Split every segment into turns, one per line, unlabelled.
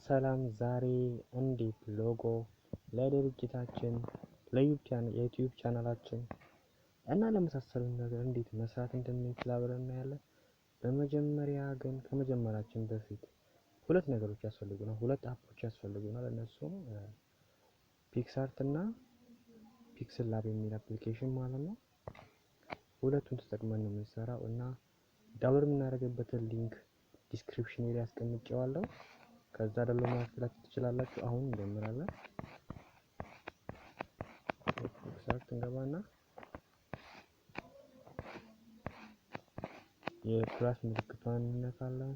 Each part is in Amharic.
ሰላም ዛሬ እንዴት ሎጎ ለድርጅታችን ለዩቲዩብ ቻናላችን እና ለመሳሰሉ ነገር እንዴት መስራት እንደምንችል አብረን እናያለን። በመጀመሪያ ግን ከመጀመራችን በፊት ሁለት ነገሮች ያስፈልጉናል፣ ሁለት አፖች ያስፈልጉናል። እነሱም PicsArt እና pixellab የሚል አፕሊኬሽን ማለት ነው። ሁለቱን ተጠቅመን ነው የምንሰራው እና ዳውንሎድ የምናደርግበትን ሊንክ ዲስክሪፕሽን ላይ አስቀምጬዋለሁ። ከዛ ደግሞ ማስተካከል ትችላላችሁ። አሁን እንጀምራለን። PicsArt እንገባና የፕላስ ምልክቷን እንነካለን።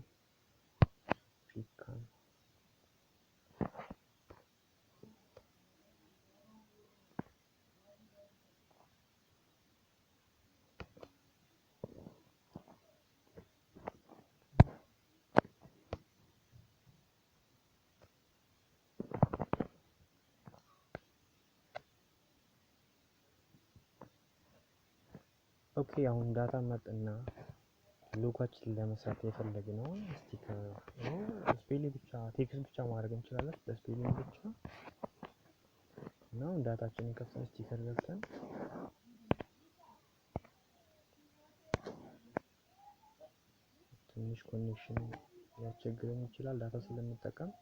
ኦኬ አሁን ዳታ መጥና ሎጎችን ለመስራት የፈለግነው ስቲከር ነው። ስፔሊንግ ብቻ ቴክስት ብቻ ማድረግ እንችላለን። በስፔሊንግ ብቻ ነው። ዳታችንን ከፍተን ስቲከር ገብተን ትንሽ ኮኔክሽን ያስቸግረን ይችላል ዳታ ስለምንጠቀም።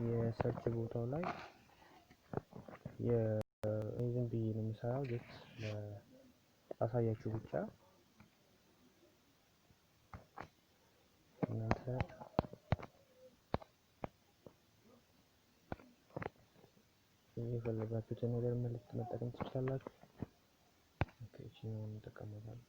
የሰርች ቦታው ላይ የዝም ብዬ ነው የምሰራው ጀስት ለአሳያችሁ ብቻ። እናንተ የፈለጋችሁትን ነገር መልእክት መጠቀም ትችላላችሁ። ኦኬ እቺን እንጠቀማለን።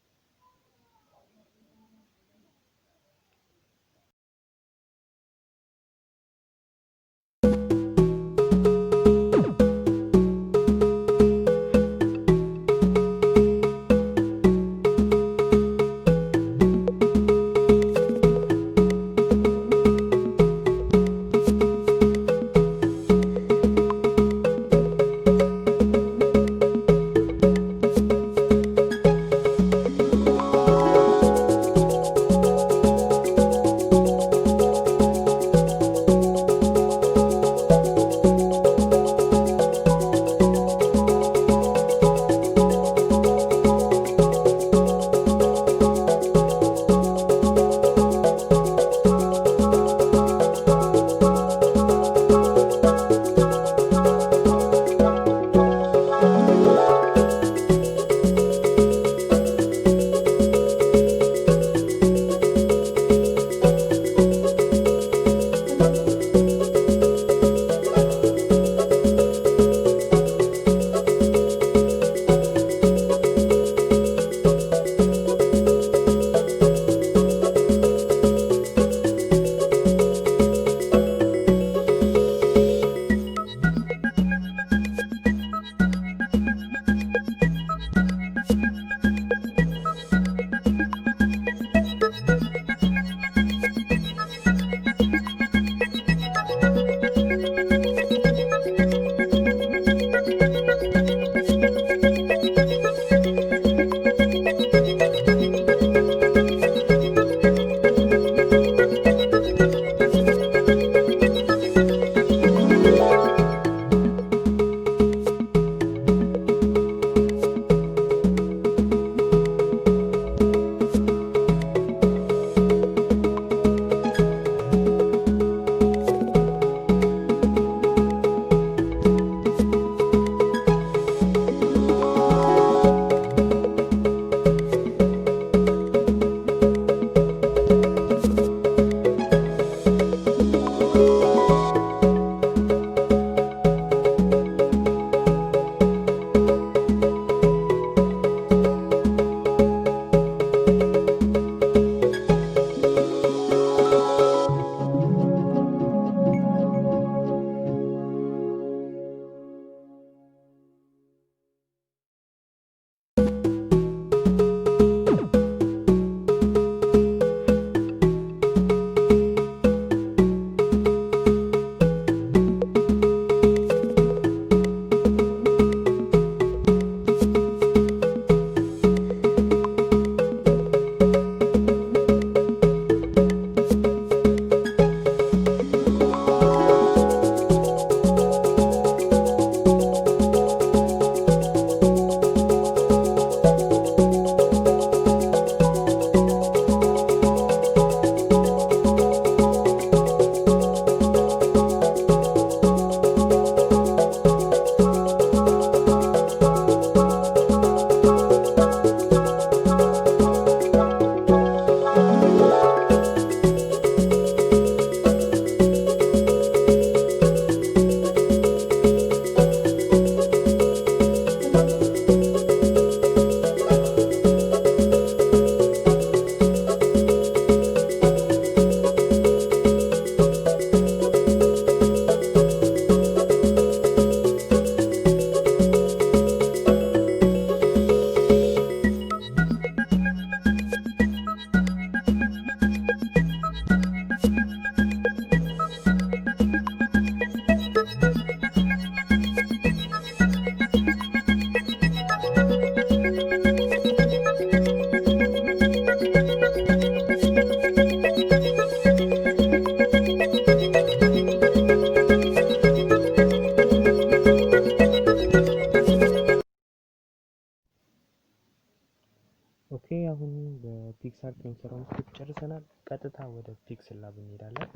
PicsArt የምንሰራውን ስክሪፕት ጨርሰናል። ቀጥታ ወደ pixellab እንሄዳለን።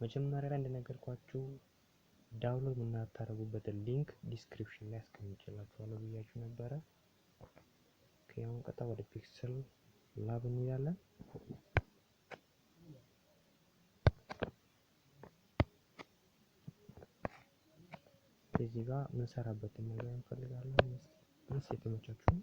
መጀመሪያ ላይ እንደነገርኳችሁ ዳውንሎድ የምታደርጉበትን ሊንክ ዲስክሪፕሽን ላይ አስቀምጬላችኋለሁ ብያችሁ ነበረ። አሁን ቀጥታ ወደ pixellab እንሄዳለን። እዚህ ጋር እንሰራበትን ነገር እንፈልጋለን። እስኪ የተመቻችሁ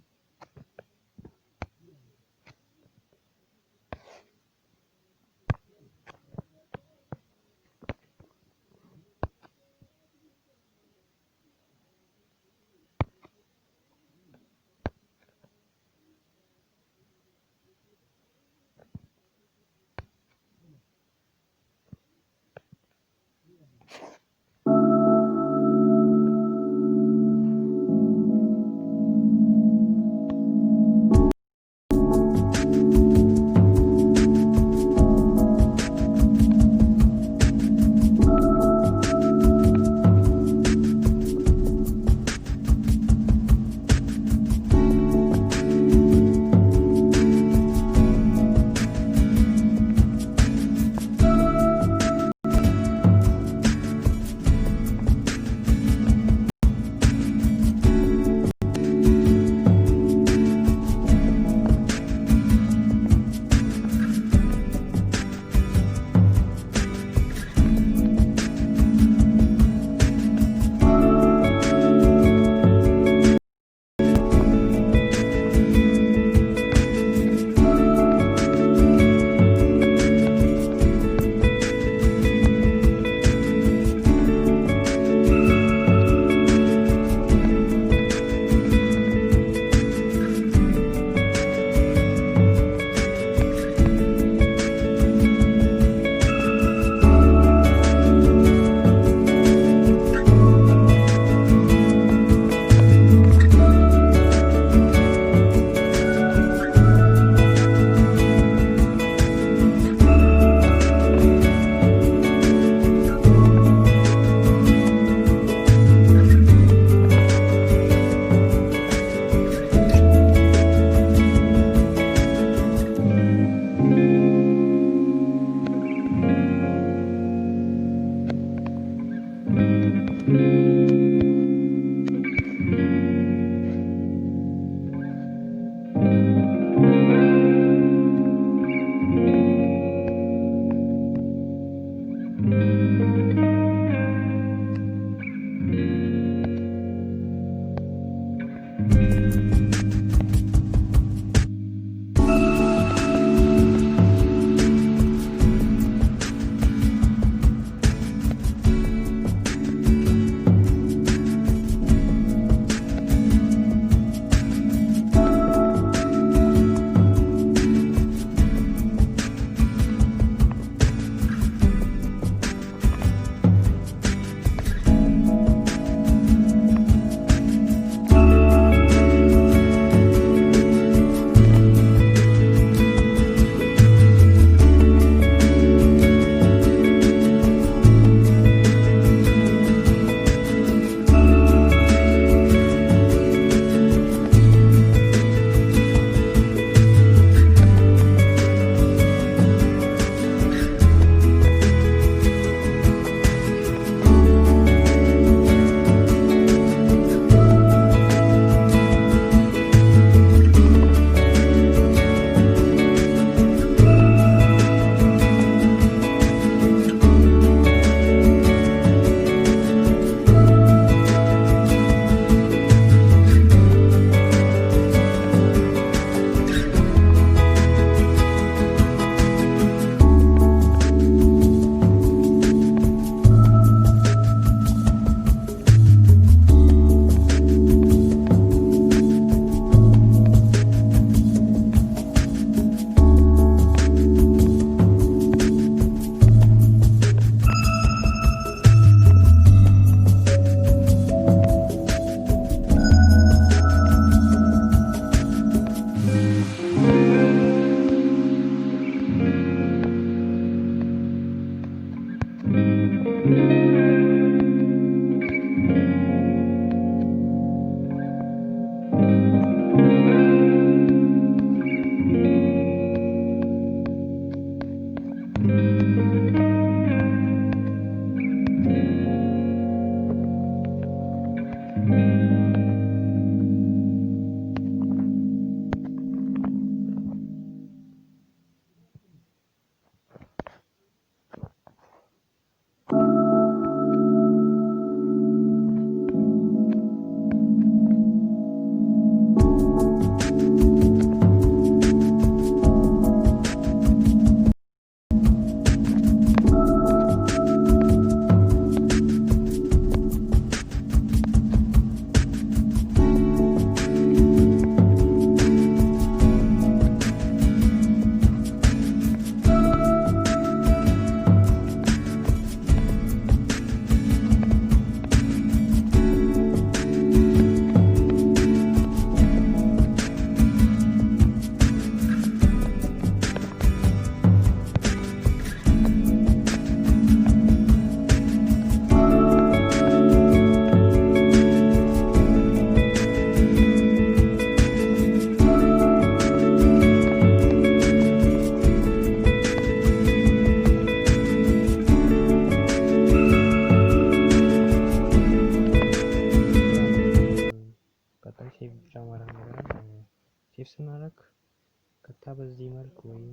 ቀጥታ በዚህ መልክ ወይም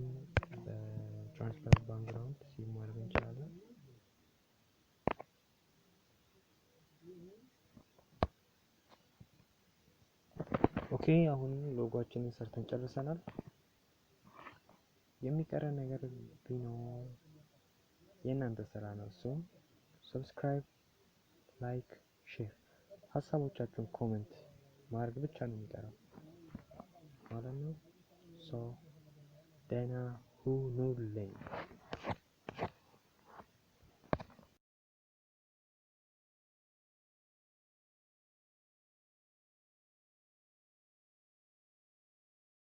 በትራንስፓረንት ባክግራውንድ ሴቭ ማድረግ እንችላለን። ኦኬ አሁን ሎጎአችንን ሰርተን ጨርሰናል። የሚቀረን ነገር ቢኖር የእናንተ ስራ ነው። እሱም ሰብስክራይብ፣ ላይክ፣ ሼር ሀሳቦቻችሁን ኮሜንት ማድረግ ብቻ ነው የሚቀረው ማለት ነው። ሶ ደህና ሁኑልኝ።